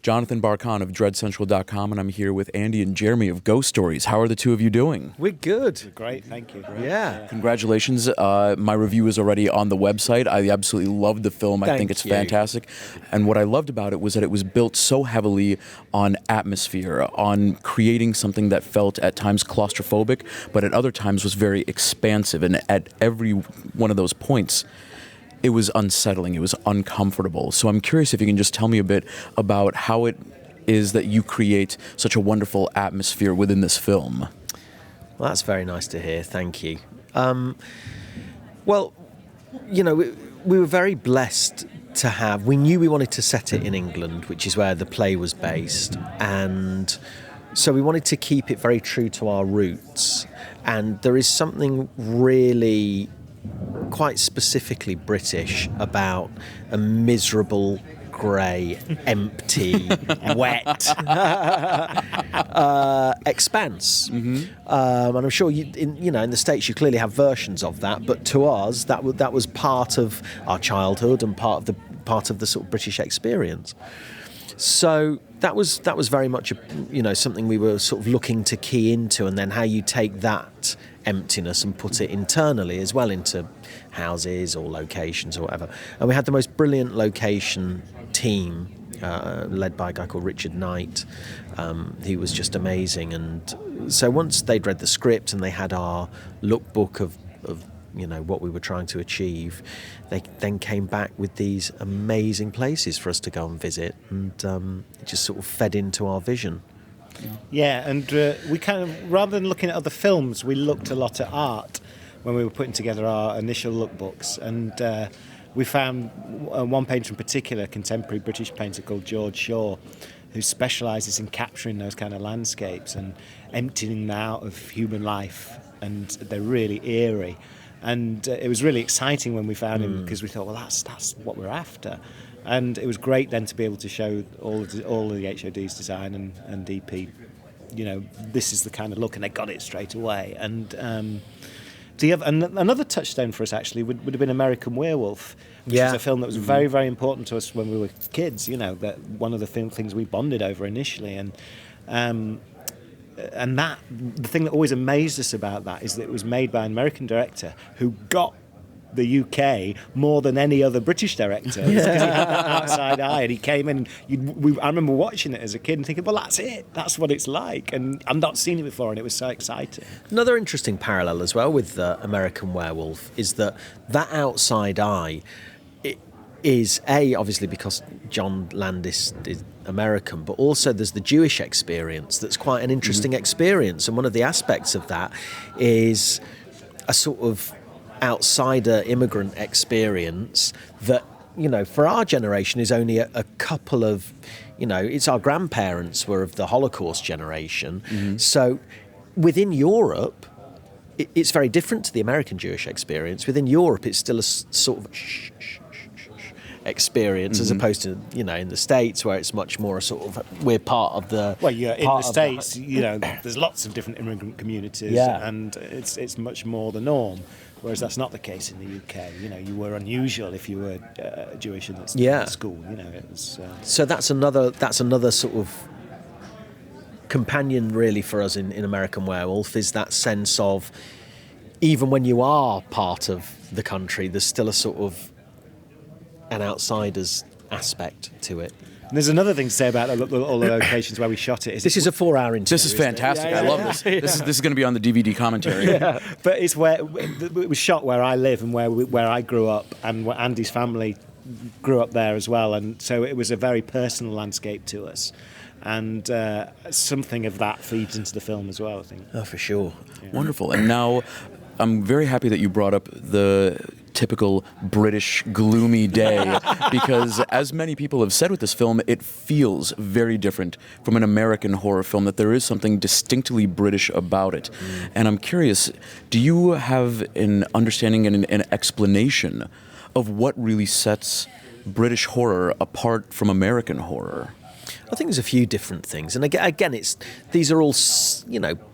Jonathan Barkan of DreadCentral.com, and I'm here with Andy and Jeremy of Ghost Stories. How are the two of you doing? We're good. We're great, thank you. Great. Yeah. Congratulations. My review is already on the website. I absolutely loved the film. I think it's fantastic. And what I loved about it was that it was built so heavily on atmosphere, on creating something that felt at times claustrophobic, but at other times was very expansive. And at every one of those points, it was unsettling, it was uncomfortable. So I'm curious if you can just tell me a bit about how it is that you create such a wonderful atmosphere within this film. Well, that's very nice to hear. Thank you. Well, you know, we were very blessed to have... We knew we wanted to set it in England, which is where the play was based. And so we wanted to keep it very true to our roots. And there is something really... quite specifically British about a miserable, grey, empty, wet expanse. Mm-hmm. And I'm sure in the States you clearly have versions of that, but to us that was part of our childhood and part of the sort of British experience. So that was very much something we were sort of looking to key into, and then how you take that emptiness and put it internally as well into houses or locations or whatever. And we had the most brilliant location team led by a guy called Richard Knight. He was just amazing. And so once they'd read the script and they had our lookbook of what we were trying to achieve, they then came back with these amazing places for us to go and visit, and it just sort of fed into our vision. Yeah, and we kind of, rather than looking at other films, we looked a lot at art when we were putting together our initial lookbooks, and we found one painter in particular, a contemporary British painter called George Shaw, who specialises in capturing those kind of landscapes and emptying them out of human life, and they're really eerie. And it was really exciting when we found him, because we thought, well, that's what we're after. And it was great then to be able to show all of the HOD's design and DP, this is the kind of look, and they got it straight away. And another touchstone for us actually would have been American Werewolf, which is a film that was very, very important to us when we were kids. That one of the things we bonded over initially, and that the thing that always amazed us about that is that it was made by an American director who got the UK more than any other British director, because he had that outside eye, and he came in. I remember watching it as a kid and thinking, well, that's it, that's what it's like, and I've not seen it before, and it was so exciting. Another interesting parallel as well with American Werewolf is that outside eye is obviously because John Landis is American, but also there's the Jewish experience that's quite an interesting experience, and one of the aspects of that is a sort of outsider immigrant experience that, for our generation is only a couple of, it's our grandparents were of the Holocaust generation. Mm-hmm. So within Europe, it's very different to the American Jewish experience. Within Europe, it's still a sort of experience, as opposed to in the States, where it's much more a sort of, we're part of the... Well, yeah, in the States, there's lots of different immigrant communities, and it's much more the norm. Whereas that's not the case in the UK. You were unusual if you were Jewish in at school. It was. So that's another sort of companion, really, for us in American Werewolf, is that sense of, even when you are part of the country, there's still a sort of an outsider's aspect to it. And there's another thing to say about all the locations where we shot it. This is a 4-hour interview. This is fantastic. I love this. This is going to be on the DVD commentary. Yeah. But it's where it was shot where I live and where I grew up, and where Andy's family grew up there as well. And so it was a very personal landscape to us. And something of that feeds into the film as well, I think. Oh, for sure. Yeah. Wonderful. And now I'm very happy that you brought up the typical British gloomy day, because as many people have said with this film, it feels very different from an American horror film, that there is something distinctly British about it. And I'm curious, do you have an understanding and an explanation of what really sets British horror apart from American horror? I think there's a few different things, and again, these are all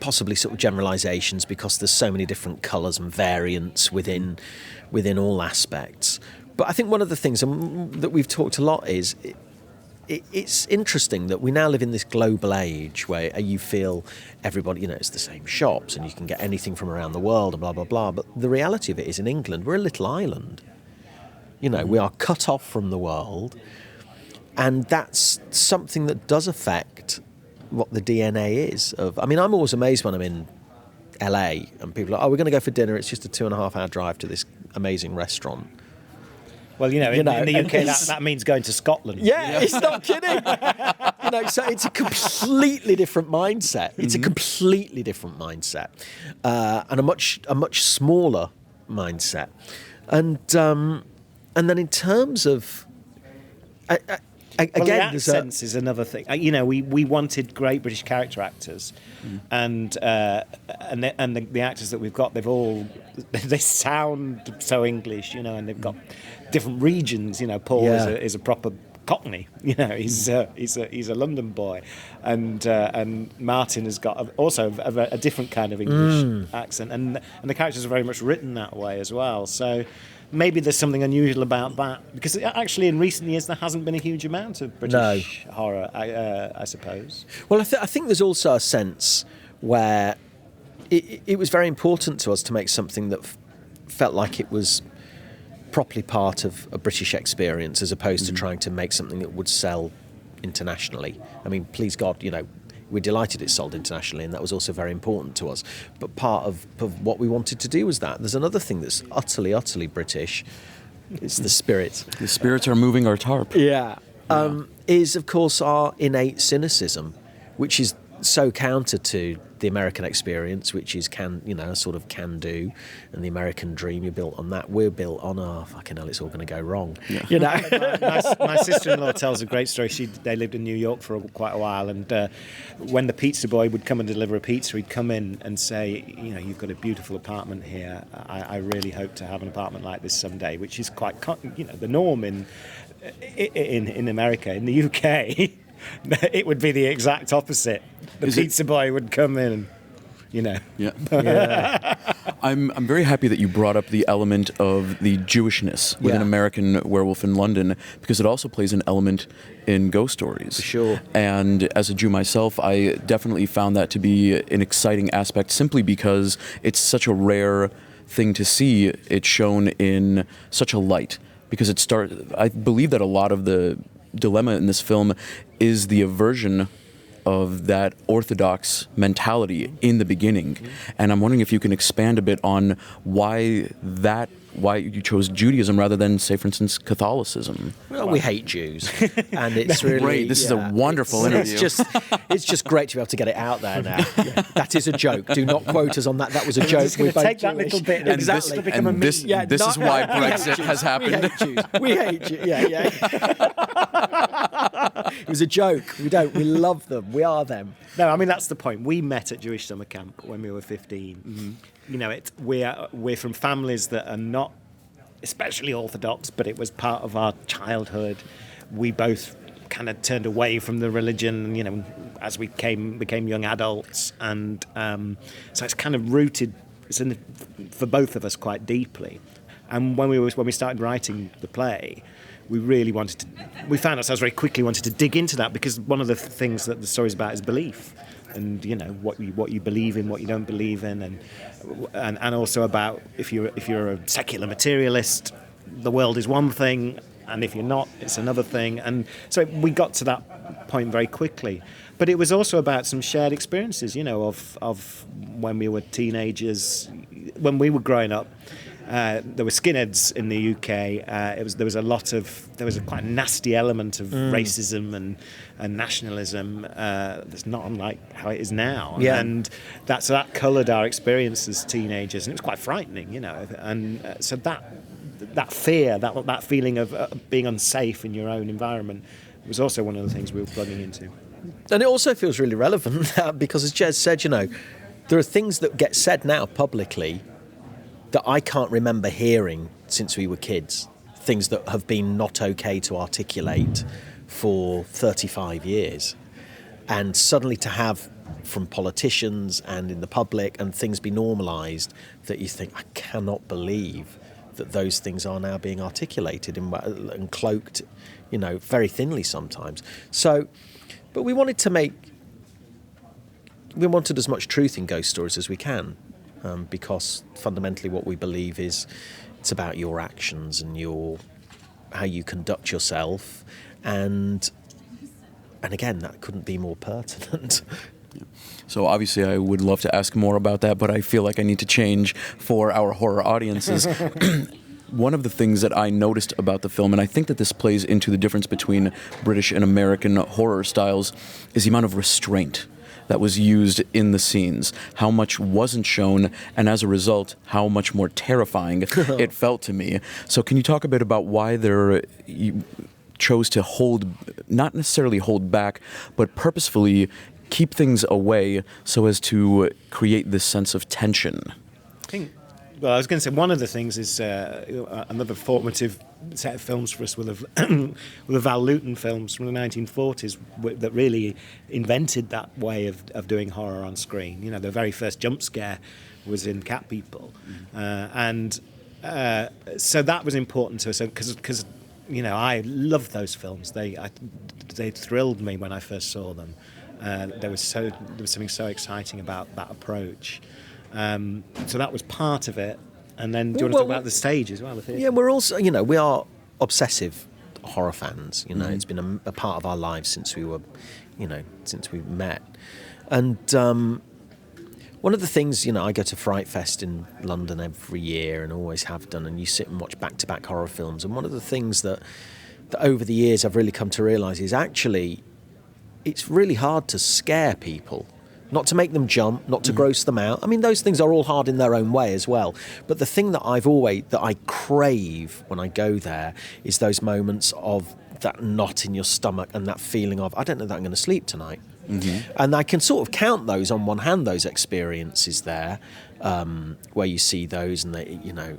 possibly sort of generalisations, because there's so many different colours and variants within all aspects. But I think one of the things that we've talked a lot is it's interesting that we now live in this global age where you feel everybody, it's the same shops and you can get anything from around the world and blah, blah, blah. But the reality of it is in England, we're a little island. We are cut off from the world. And that's something that does affect what the DNA is of. I mean, I'm always amazed when I'm in LA and people are like, we're going to go for dinner. It's just a 2.5-hour drive to this amazing restaurant. Well, in the UK, that means going to Scotland. Yeah, it's not kidding. So it's a completely different mindset. It's a completely different mindset, and a much smaller mindset. And then in terms of, again, the accents is another thing. We wanted great British character actors, and the actors that we've got, they sound so English, and they've got different regions. Paul is a proper Cockney. He's a London boy, and Martin has got also a different kind of English accent, and the characters are very much written that way as well. So maybe there's something unusual about that, because actually in recent years there hasn't been a huge amount of British horror, I suppose. Well, I think there's also a sense where it was very important to us to make something that felt like it was properly part of a British experience, as opposed to trying to make something that would sell internationally. I mean, please God, we're delighted it sold internationally, and that was also very important to us. But part of what we wanted to do was that. There's another thing that's utterly, utterly British. It's the spirits. The spirits are moving our tarp. Yeah. Is, of course, our innate cynicism, which is so counter to the American experience, which is sort of can do, and the American dream, you're built on that. We're built on, fucking hell, it's all going to go wrong. Yeah. My sister-in-law tells a great story. They lived in New York for quite a while, and when the pizza boy would come and deliver a pizza, he'd come in and say, you've got a beautiful apartment here. I really hope to have an apartment like this someday, which is quite the norm in America. In the UK, it would be the exact opposite. The pizza boy would come in and, Yeah. I'm very happy that you brought up the element of the Jewishness within American Werewolf in London, because it also plays an element in ghost stories. For sure. And as a Jew myself, I definitely found that to be an exciting aspect, simply because it's such a rare thing to see it shown in such a light. Because I believe that a lot of the dilemma in this film is the aversion of that orthodox mentality in the beginning. And I'm wondering if you can expand a bit on why you chose Judaism rather than, say, for instance, Catholicism. Well, we hate Jews, and it's really great. This is a wonderful interview. It's just great to be able to get it out there now. That is a joke. Do not quote us on that. That was a joke. Just going to take that little bit and this is why Brexit has happened. We hate Jews. Yeah. It was a joke. We love them. We are them. No, I mean, that's the point. We met at Jewish summer camp when we were 15. We're from families that are not especially Orthodox, but it was part of our childhood. We both kind of turned away from the religion, as we became young adults, and so it's kind of rooted for both of us quite deeply. And when we started writing the play, we found ourselves very quickly wanted to dig into that, because one of the things that the story's about is belief, and what you believe in, what you don't believe in, and also about if you're a secular materialist, the world is one thing, and if you're not, it's another thing. And so we got to that point very quickly. But it was also about some shared experiences, of when we were teenagers, when we were growing up. There were skinheads in the UK. There was a quite nasty element of racism and nationalism. That's not unlike how it is now. Yeah. And that coloured our experience as teenagers, and it was quite frightening, And so that fear, that feeling of being unsafe in your own environment, was also one of the things we were plugging into. And it also feels really relevant because, as Jez said, there are things that get said now publicly that I can't remember hearing since we were kids, things that have been not okay to articulate for 35 years. And suddenly to have from politicians and in the public and things be normalised, that you think, I cannot believe that those things are now being articulated and cloaked, very thinly sometimes. So, but we wanted as much truth in ghost stories as we can, because fundamentally what we believe is it's about your actions and how you conduct yourself, and again, that couldn't be more pertinent. So obviously I would love to ask more about that, but I feel like I need to change for our horror audiences. One of the things that I noticed about the film, and I think that this plays into the difference between British and American horror styles, is the amount of restraint that was used in the scenes, how much wasn't shown, and as a result, how much more terrifying it felt to me. So can you talk a bit about why you chose to not necessarily hold back, but purposefully keep things away so as to create this sense of tension? Well, I was going to say one of the things is another formative set of films for us were the Val Lewton films from the 1940s that really invented that way of doing horror on screen. The very first jump scare was in Cat People, and so that was important to us because I loved those films. They thrilled me when I first saw them. There was something so exciting about that approach. So that was part of it. And then do you want to talk about the stage as well? Yeah, we're also, we are obsessive horror fans. It's been a part of our lives since we were, since we met. And one of the things, I go to Fright Fest in London every year and always have done, and you sit and watch back-to-back horror films. And one of the things that over the years I've really come to realise is actually it's really hard to scare people. Not to make them jump, not to gross them out. I mean, those things are all hard in their own way as well. But the thing that I crave when I go there is those moments of that knot in your stomach and that feeling of, I don't know that I'm going to sleep tonight. Mm-hmm. And I can sort of count those on one hand, those experiences there, where you see those and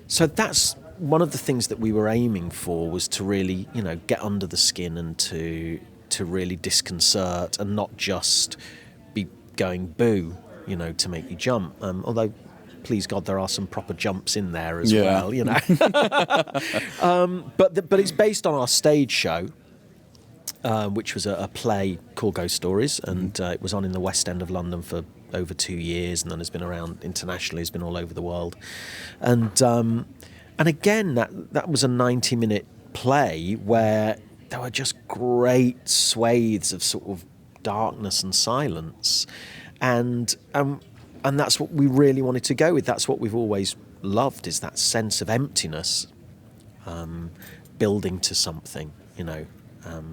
So that's one of the things that we were aiming for, was to really, get under the skin and to really disconcert and not just be going boo, to make you jump. Although, please God, there are some proper jumps in there as well, But it's based on our stage show, which was a play called Ghost Stories, and it was on in the West End of London for over 2 years, and then has been around internationally, has been all over the world. And again, that was a 90-minute play where there were just great swathes of sort of darkness and silence, and that's what we really wanted to go with. That's what we've always loved, is that sense of emptiness, building to something, All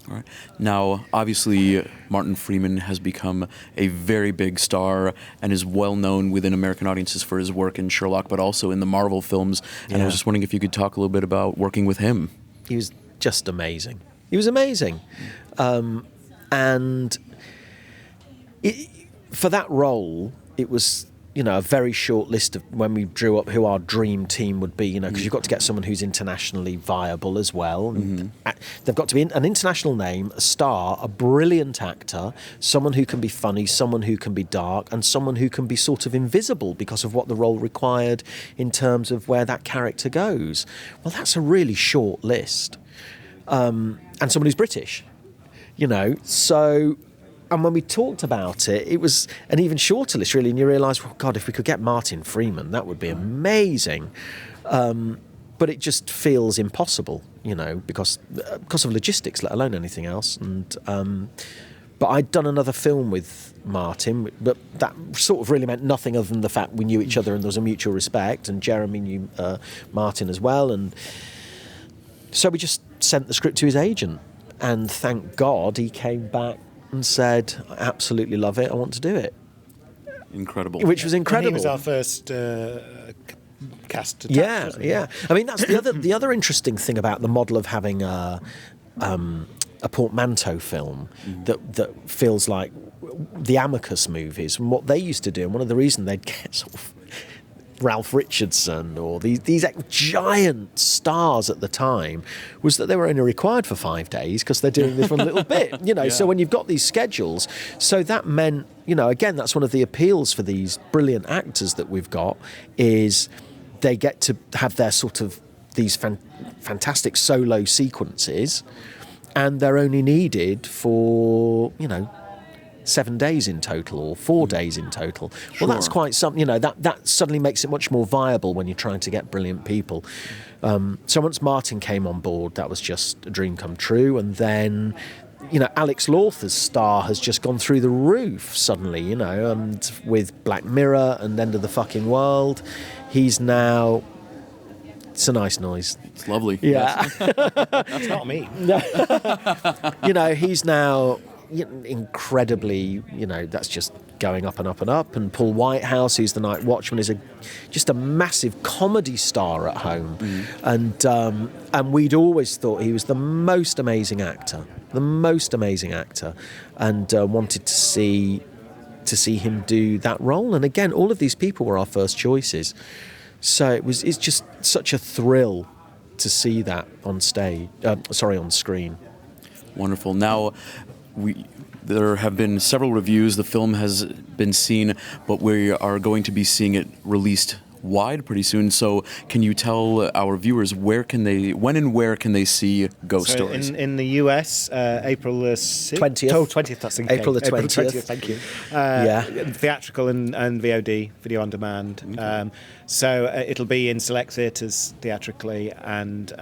right. Now, obviously, Martin Freeman has become a very big star and is well known within American audiences for his work in Sherlock, but also in the Marvel films. And I was just wondering if you could talk a little bit about working with him. He was just amazing. He was amazing. And for that role, it was, a very short list of when we drew up who our dream team would be, because you've got to get someone who's internationally viable as well. And they've got to be an international name, a star, a brilliant actor, someone who can be funny, someone who can be dark, and someone who can be sort of invisible because of what the role required in terms of where that character goes. Well, that's a really short list. And someone who's British, so... And when we talked about it, it was an even shorter list, really, and you realise, well, God, if we could get Martin Freeman, that would be amazing. But it just feels impossible, because of logistics, let alone anything else. And but I'd done another film with Martin, but that sort of really meant nothing other than the fact we knew each other and there was a mutual respect, and Jeremy knew Martin as well. And so we just sent the script to his agent, and thank God he came back and said, I absolutely love it, I want to do it. Incredible. Which was incredible. And he was our first cast to touch, yeah. I mean, that's the other interesting thing about the model of having a portmanteau film that feels like the Amicus movies and what they used to do. And one of the reasons they'd get sort of Ralph Richardson or these giant stars at the time was that they were only required for 5 days because they're doing this one little bit, So when you've got these schedules, so that meant, again, that's one of the appeals for these brilliant actors that we've got is they get to have their sort of these fantastic solo sequences, and they're only needed for 7 days in total or 4 days in total. Well, that's quite something. That suddenly makes it much more viable when you're trying to get brilliant people. So once Martin came on board, that was just a dream come true, and then. Alex Lawther's star has just gone through the roof suddenly, and with Black Mirror and End of the Fucking World, he's now... It's a nice noise. It's lovely. Yeah. That's not me. He's now incredibly, that's just going up and up and up. And Paul Whitehouse, who's the Night Watchman, is just a massive comedy star at home. And we'd always thought he was the most amazing actor, and wanted to see him do that role. And again, all of these people were our first choices. So it's just such a thrill to see that on screen. Wonderful. Now, there have been several reviews. The film has been seen, but we are going to be seeing it released wide pretty soon. So can you tell our viewers when and where can they see Ghost Stories? In the US, April the 6th? 20th. Oh, 20th, that's in April the 20th. April 20th, thank you. Theatrical and VOD, video on demand. Okay. So it'll be in select theatres theatrically and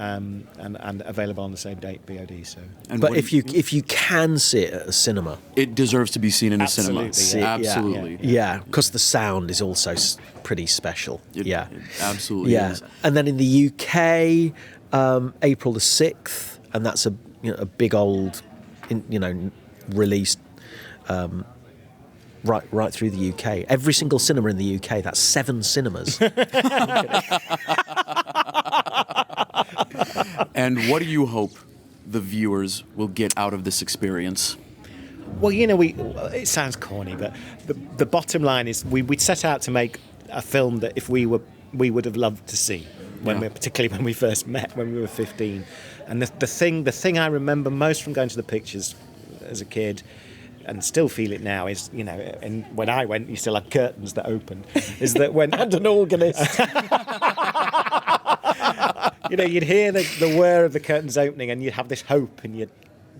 available on the same date, VOD. So. But if you can see it at a cinema, it deserves to be seen in a cinema. Yeah. Absolutely. Yeah, because the sound is also pretty special. It absolutely is. And then in the UK, April the 6th, and that's a big old, release right through the UK. Every single cinema in the UK, that's 7 cinemas. And what do you hope the viewers will get out of this experience? Well, it sounds corny, but the bottom line is we set out to make a film that if we would have loved to see particularly when we first met when we were 15. And the thing I remember most from going to the pictures as a kid, and still feel it now, is and when I went, you still had curtains that opened. Is that when and an organist. You'd hear the whir of the curtains opening, and you'd have this hope in your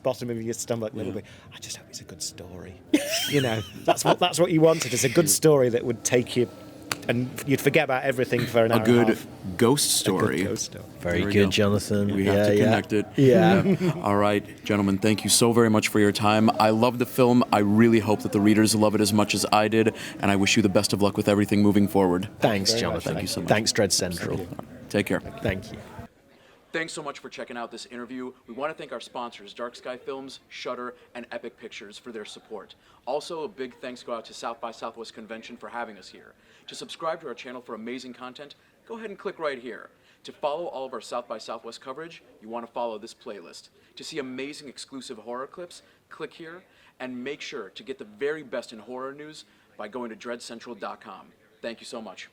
bottom of your stomach a little bit. I just hope it's a good story. That's what you wanted. It's a good story that would take you, and you'd forget about everything for an hour and a half. Ghost story. A good ghost story. Very good, Jonathan. We have to connect it. Yeah. All right, gentlemen, thank you so very much for your time. I love the film. I really hope that the readers love it as much as I did, and I wish you the best of luck with everything moving forward. Thanks, Jonathan. Thank you so much. Thanks, Dread Central. Take care. Thank you. Thanks so much for checking out this interview. We want to thank our sponsors, Dark Sky Films, Shudder, and Epic Pictures for their support. Also, a big thanks go out to South by Southwest Convention for having us here. To subscribe to our channel for amazing content, go ahead and click right here. To follow all of our South by Southwest coverage, you want to follow this playlist. To see amazing exclusive horror clips, click here, and make sure to get the very best in horror news by going to dreadcentral.com. Thank you so much.